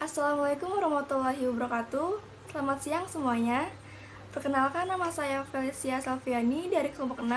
Assalamualaikum warahmatullahi wabarakatuh. Selamat siang semuanya. Perkenalkan, nama saya Felicia Salviani dari kelompok 6.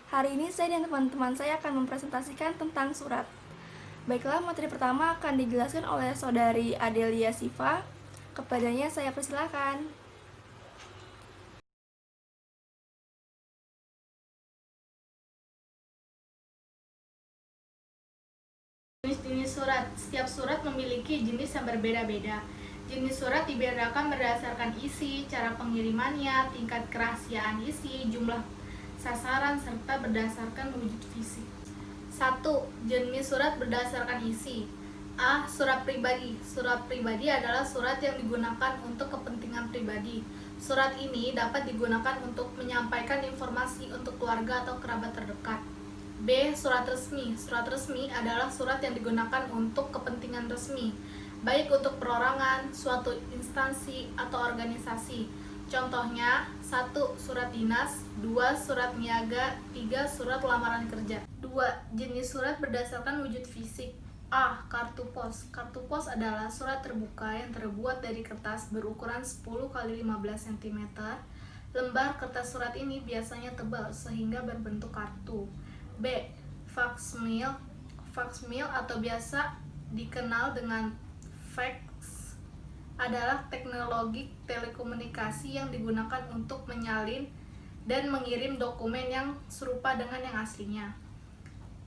Hari ini saya dan teman-teman saya akan mempresentasikan tentang surat. Baiklah, materi pertama akan dijelaskan oleh saudari Adelia Siva. Kepadanya saya persilakan. Jenis-jenis surat. Setiap surat memiliki jenis yang berbeda-beda. Jenis surat dibedakan berdasarkan isi, cara pengirimannya, tingkat kerahasiaan isi, jumlah sasaran, serta berdasarkan wujud fisik. 1. Jenis surat berdasarkan isi. A. Surat pribadi. Surat pribadi adalah surat yang digunakan untuk kepentingan pribadi. Surat ini dapat digunakan untuk menyampaikan informasi untuk keluarga atau kerabat terdekat. B. Surat resmi. Surat resmi adalah surat yang digunakan untuk kepentingan resmi, baik untuk perorangan, suatu instansi, atau organisasi. Contohnya, 1. Surat dinas, 2. Surat niaga, 3. Surat lamaran kerja. 2. Jenis surat berdasarkan wujud fisik. A. Kartu pos. Kartu pos adalah surat terbuka yang terbuat dari kertas berukuran 10 x 15 cm. Lembar kertas surat ini biasanya tebal sehingga berbentuk kartu. B. Faksmil. Faksmil atau biasa dikenal dengan fax adalah teknologi telekomunikasi yang digunakan untuk menyalin dan mengirim dokumen yang serupa dengan yang aslinya.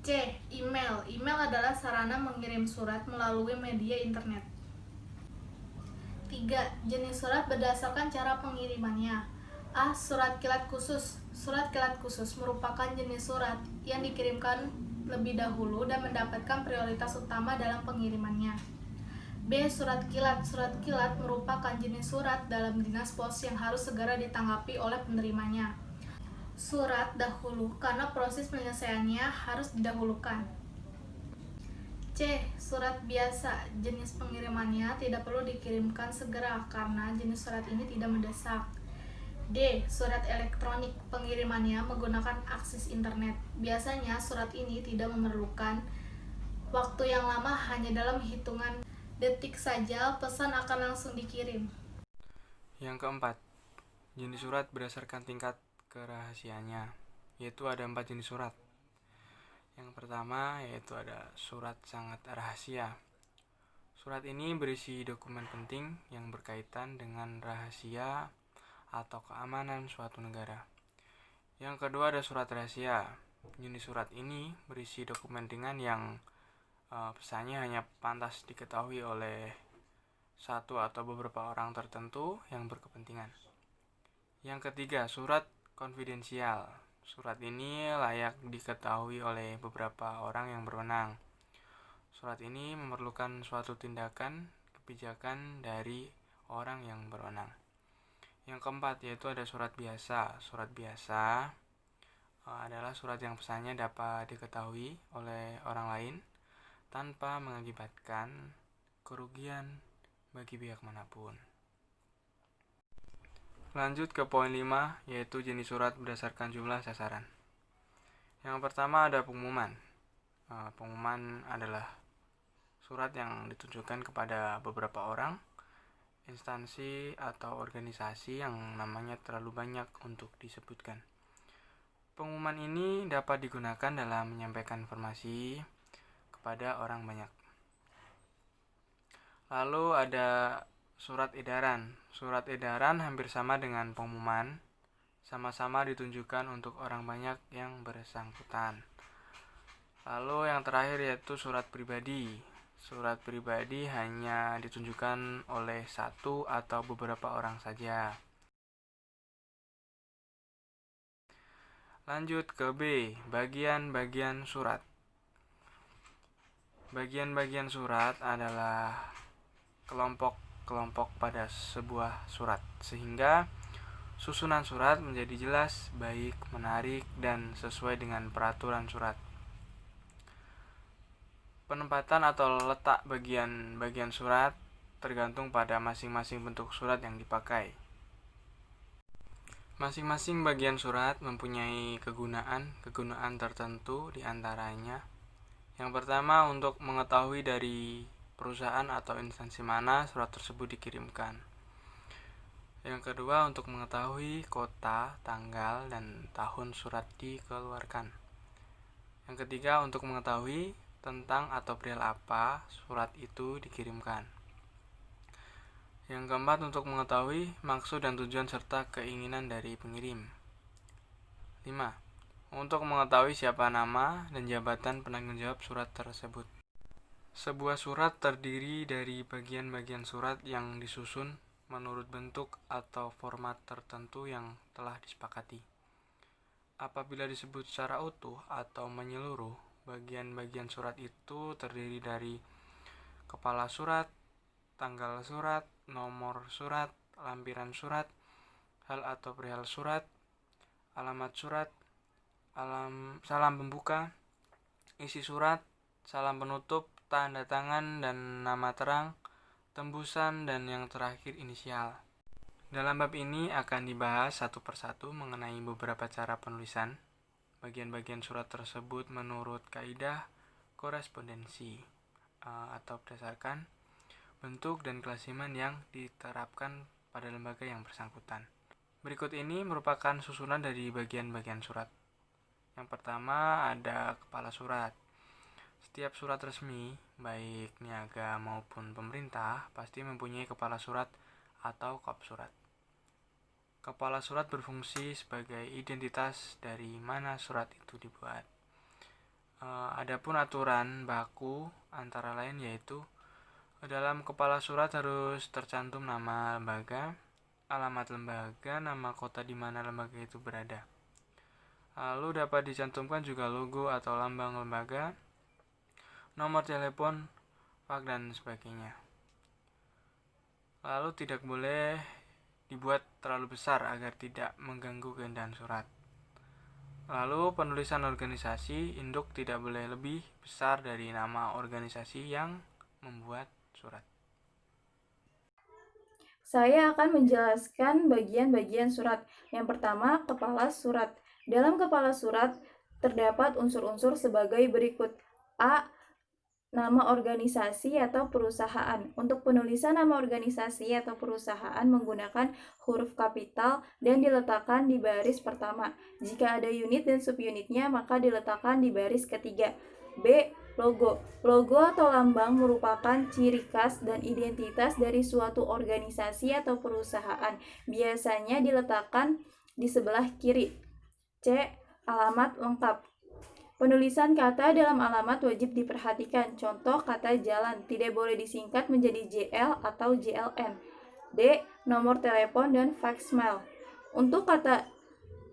C. Email. Email adalah sarana mengirim surat melalui media internet. 3. Jenis surat berdasarkan cara pengirimannya. A. Surat kilat khusus. Surat kilat khusus merupakan jenis surat yang dikirimkan lebih dahulu dan mendapatkan prioritas utama dalam pengirimannya. B. Surat kilat. Surat kilat merupakan jenis surat dalam dinas pos yang harus segera ditanggapi oleh penerimanya. Surat dahulu karena proses penyelesaiannya harus didahulukan. C. Surat biasa. Jenis pengirimannya tidak perlu dikirimkan segera karena jenis surat ini tidak mendesak. D. Surat elektronik. Pengirimannya menggunakan akses internet. Biasanya surat ini tidak memerlukan waktu yang lama, hanya dalam hitungan detik saja pesan akan langsung dikirim. Yang keempat, jenis surat berdasarkan tingkat kerahasiaannya, yaitu ada 4 jenis surat. Yang pertama yaitu ada surat sangat rahasia. Surat ini berisi dokumen penting yang berkaitan dengan rahasia atau keamanan suatu negara. Yang kedua ada surat rahasia. Jenis surat ini berisi dokumen ringan yang pesannya hanya pantas diketahui oleh satu atau beberapa orang tertentu yang berkepentingan. Yang ketiga, surat konfidensial. Surat ini layak diketahui oleh beberapa orang yang berwenang. Surat ini memerlukan suatu tindakan kebijakan dari orang yang berwenang. Yang keempat yaitu ada surat biasa. Surat biasa adalah surat yang pesannya dapat diketahui oleh orang lain tanpa mengakibatkan kerugian bagi pihak manapun. Lanjut ke poin 5, yaitu jenis surat berdasarkan jumlah sasaran. Yang pertama ada pengumuman. Pengumuman adalah surat yang ditujukan kepada beberapa orang, instansi atau organisasi yang namanya terlalu banyak untuk disebutkan. Pengumuman ini dapat digunakan dalam menyampaikan informasi kepada orang banyak. Lalu ada surat edaran. Surat edaran hampir sama dengan pengumuman, sama-sama ditunjukkan untuk orang banyak yang bersangkutan. Lalu yang terakhir yaitu surat pribadi. Surat pribadi hanya ditunjukkan oleh satu atau beberapa orang saja. Lanjut ke B, bagian-bagian surat. Bagian-bagian surat adalah kelompok-kelompok pada sebuah surat, sehingga susunan surat menjadi jelas, baik, menarik, dan sesuai dengan peraturan surat. Penempatan atau letak bagian-bagian surat tergantung pada masing-masing bentuk surat yang dipakai. Masing-masing bagian surat mempunyai kegunaan tertentu, di antaranya yang pertama untuk mengetahui dari perusahaan atau instansi mana surat tersebut dikirimkan. Yang kedua, untuk mengetahui kota, tanggal, dan tahun surat dikeluarkan. Yang ketiga, untuk mengetahui tentang atau perihal apa surat itu dikirimkan. Yang keempat, untuk mengetahui maksud dan tujuan serta keinginan dari pengirim. 5. Untuk mengetahui siapa nama dan jabatan penanggung jawab surat tersebut. Sebuah surat terdiri dari bagian-bagian surat yang disusun menurut bentuk atau format tertentu yang telah disepakati. Apabila disebut secara utuh atau menyeluruh, bagian-bagian surat itu terdiri dari kepala surat, tanggal surat, nomor surat, lampiran surat, hal atau perihal surat, alamat surat, salam pembuka, isi surat, salam penutup, tanda tangan dan nama terang, tembusan, dan yang terakhir inisial. Dalam bab ini akan dibahas satu persatu mengenai beberapa cara penulisan bagian-bagian surat tersebut menurut kaidah korespondensi atau berdasarkan bentuk dan kelasiman yang diterapkan pada lembaga yang bersangkutan. Berikut ini merupakan susunan dari bagian-bagian surat. Yang pertama ada kepala surat. Setiap surat resmi, baik niaga maupun pemerintah, pasti mempunyai kepala surat atau kop surat. Kepala surat berfungsi sebagai identitas dari mana surat itu dibuat. Adapun aturan baku antara lain yaitu dalam kepala surat harus tercantum nama lembaga, alamat lembaga, nama kota di mana lembaga itu berada. Lalu dapat dicantumkan juga logo atau lambang lembaga, nomor telepon, faks, dan sebagainya. Lalu tidak boleh dibuat terlalu besar agar tidak mengganggu keindahan surat. Lalu penulisan organisasi induk tidak boleh lebih besar dari nama organisasi yang membuat surat. Saya akan menjelaskan bagian-bagian surat. Yang pertama, kepala surat. Dalam kepala surat terdapat unsur-unsur sebagai berikut. A. Nama organisasi atau perusahaan. Untuk penulisan nama organisasi atau perusahaan menggunakan huruf kapital dan diletakkan di baris pertama. Jika ada unit dan subunitnya, maka diletakkan di baris ketiga. B. Logo. Logo atau lambang merupakan ciri khas dan identitas dari suatu organisasi atau perusahaan. Biasanya diletakkan di sebelah kiri. C. Alamat lengkap. Penulisan kata dalam alamat wajib diperhatikan. Contoh kata jalan tidak boleh disingkat menjadi JL atau JLN. D. Nomor telepon dan voicemail. Untuk kata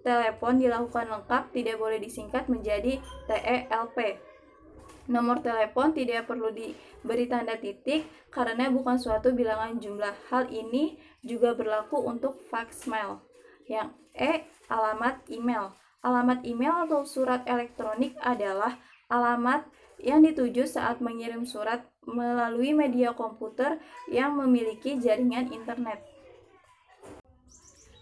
telepon dilakukan lengkap, tidak boleh disingkat menjadi TELP. Nomor telepon tidak perlu diberi tanda titik karena bukan suatu bilangan jumlah. Hal ini juga berlaku untuk voicemail. Yang E. Alamat email. Alamat email atau surat elektronik adalah alamat yang dituju saat mengirim surat melalui media komputer yang memiliki jaringan internet.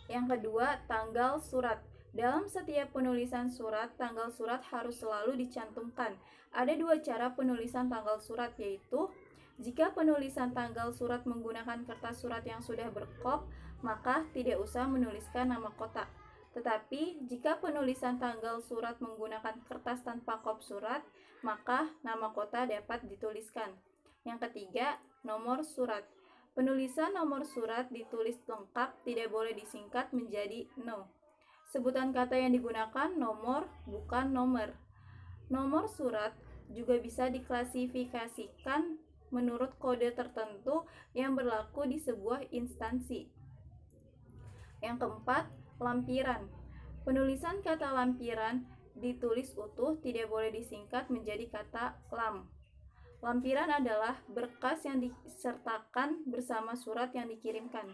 Yang kedua, tanggal surat. Dalam setiap penulisan surat, tanggal surat harus selalu dicantumkan. Ada dua cara penulisan tanggal surat, yaitu jika penulisan tanggal surat menggunakan kertas surat yang sudah berkop, maka tidak usah menuliskan nama kota. Tetapi jika penulisan tanggal surat menggunakan kertas tanpa kop surat, maka nama kota dapat dituliskan. Yang ketiga, nomor surat. Penulisan nomor surat ditulis lengkap, tidak boleh disingkat menjadi no. Sebutan kata yang digunakan nomor, bukan nomor. Nomor surat juga bisa diklasifikasikan menurut kode tertentu yang berlaku di sebuah instansi. Yang keempat, lampiran. Penulisan kata lampiran ditulis utuh, tidak boleh disingkat menjadi kata lam. Lampiran adalah berkas yang disertakan bersama surat yang dikirimkan.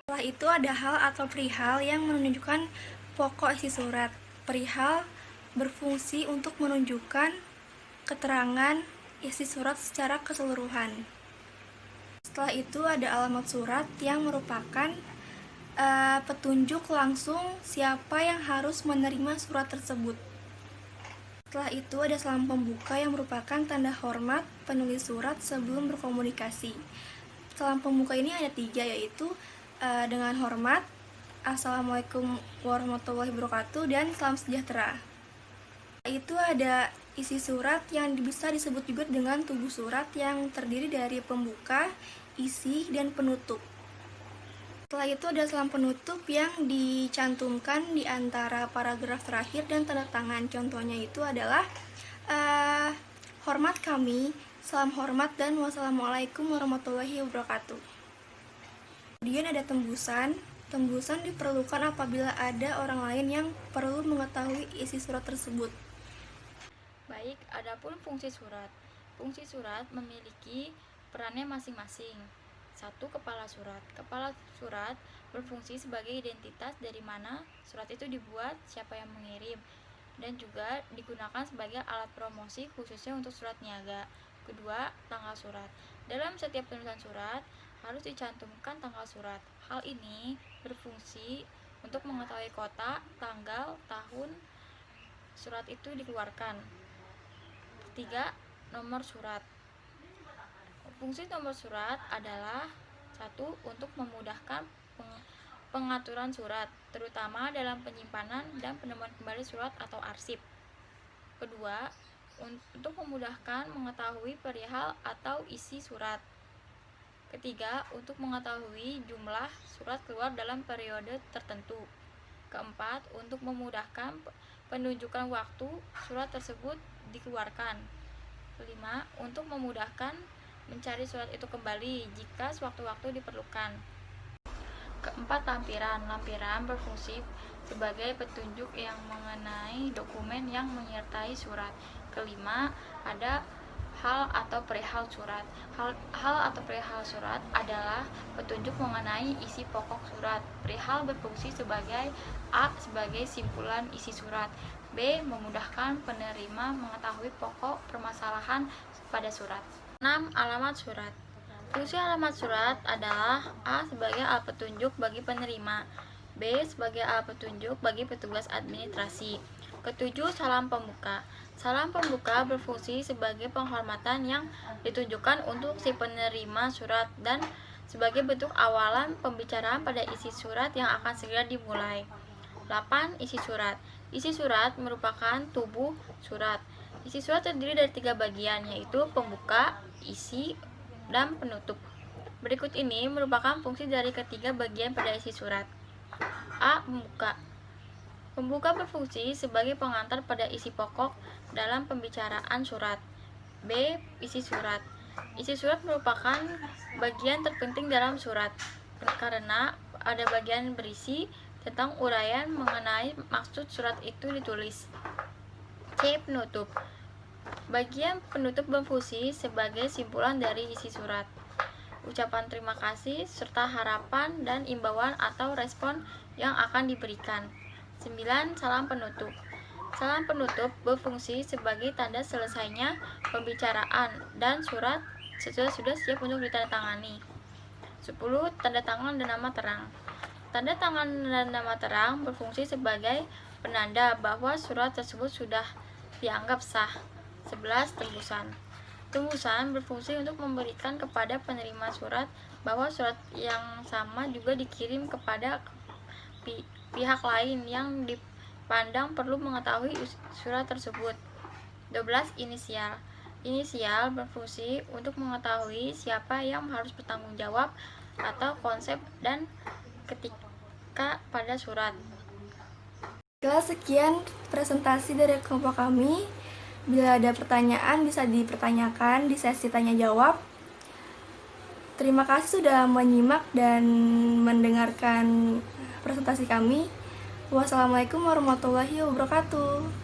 Setelah itu ada hal atau perihal yang menunjukkan pokok isi surat. Perihal berfungsi untuk menunjukkan keterangan isi surat secara keseluruhan. Setelah itu ada alamat surat yang merupakan petunjuk langsung siapa yang harus menerima surat tersebut. Setelah itu ada salam pembuka yang merupakan tanda hormat penulis surat sebelum berkomunikasi. Salam pembuka ini ada 3, yaitu dengan hormat, Assalamualaikum warahmatullahi wabarakatuh, dan salam sejahtera. Itu ada isi surat yang bisa disebut juga dengan tubuh surat yang terdiri dari pembuka, isi, dan penutup. Setelah itu ada salam penutup yang dicantumkan di antara paragraf terakhir dan tanda tangan. Contohnya itu adalah hormat kami, salam hormat, dan wassalamualaikum warahmatullahi wabarakatuh. Kemudian ada tembusan. Tembusan diperlukan apabila ada orang lain yang perlu mengetahui isi surat tersebut. Baik, adapun fungsi surat. Fungsi surat memiliki perannya masing-masing. 1. Kepala surat. Kepala surat berfungsi sebagai identitas dari mana surat itu dibuat, siapa yang mengirim, dan juga digunakan sebagai alat promosi khususnya untuk surat niaga. Kedua, tanggal surat. Dalam setiap penulisan surat harus dicantumkan tanggal surat. Hal ini berfungsi untuk mengetahui kota, tanggal, tahun surat itu dikeluarkan. 3. Nomor surat. Fungsi nomor surat adalah 1. Untuk memudahkan pengaturan surat, terutama dalam penyimpanan dan penemuan kembali surat atau arsip. Kedua, untuk memudahkan mengetahui perihal atau isi surat. Ketiga, untuk mengetahui jumlah surat keluar dalam periode tertentu. Keempat, untuk memudahkan penunjukan waktu surat tersebut dikeluarkan. Kelima, untuk memudahkan mencari surat itu kembali jika sewaktu-waktu diperlukan. Keempat, lampiran. Lampiran berfungsi sebagai petunjuk yang mengenai dokumen yang menyertai surat. Kelima, ada hal atau perihal surat. Hal atau perihal surat adalah petunjuk mengenai isi pokok surat. Perihal berfungsi sebagai A. Sebagai simpulan isi surat. B. Memudahkan penerima mengetahui pokok permasalahan pada surat. 6. Alamat surat. Fungsi alamat surat adalah A. Sebagai alat petunjuk bagi penerima, B. Sebagai alat petunjuk bagi petugas administrasi. Ketujuh, salam pembuka. Salam pembuka berfungsi sebagai penghormatan yang ditujukan untuk si penerima surat dan sebagai bentuk awalan pembicaraan pada isi surat yang akan segera dimulai. 8. Isi surat. Isi surat merupakan tubuh surat. Isi surat terdiri dari 3 bagian, yaitu pembuka, isi, dan penutup. Berikut ini merupakan fungsi dari ketiga bagian pada isi surat. A. Pembuka. Pembuka berfungsi sebagai pengantar pada isi pokok dalam pembicaraan surat. B. Isi surat. Isi surat merupakan bagian terpenting dalam surat karena ada bagian berisi tentang uraian mengenai maksud surat itu ditulis. C. Penutup. Bagian penutup berfungsi sebagai simpulan dari isi surat. Ucapan terima kasih serta harapan dan imbauan atau respon yang akan diberikan. 9. Salam penutup. Salam penutup berfungsi sebagai tanda selesainya pembicaraan dan surat sudah siap untuk ditandatangani. 10. Tanda tangan dan nama terang. Tanda tangan dan nama terang berfungsi sebagai penanda bahwa surat tersebut sudah dianggap sah. 11. Tembusan. Tembusan berfungsi untuk memberikan kepada penerima surat bahwa surat yang sama juga dikirim kepada pihak lain yang dipandang perlu mengetahui surat tersebut. 12. Inisial. Inisial berfungsi untuk mengetahui siapa yang harus bertanggung jawab atau konsep dan ketika pada surat. Sekian presentasi dari kelompok kami. Bila ada pertanyaan bisa dipertanyakan di sesi tanya jawab. Terima kasih sudah menyimak dan mendengarkan presentasi kami. Wassalamualaikum warahmatullahi wabarakatuh.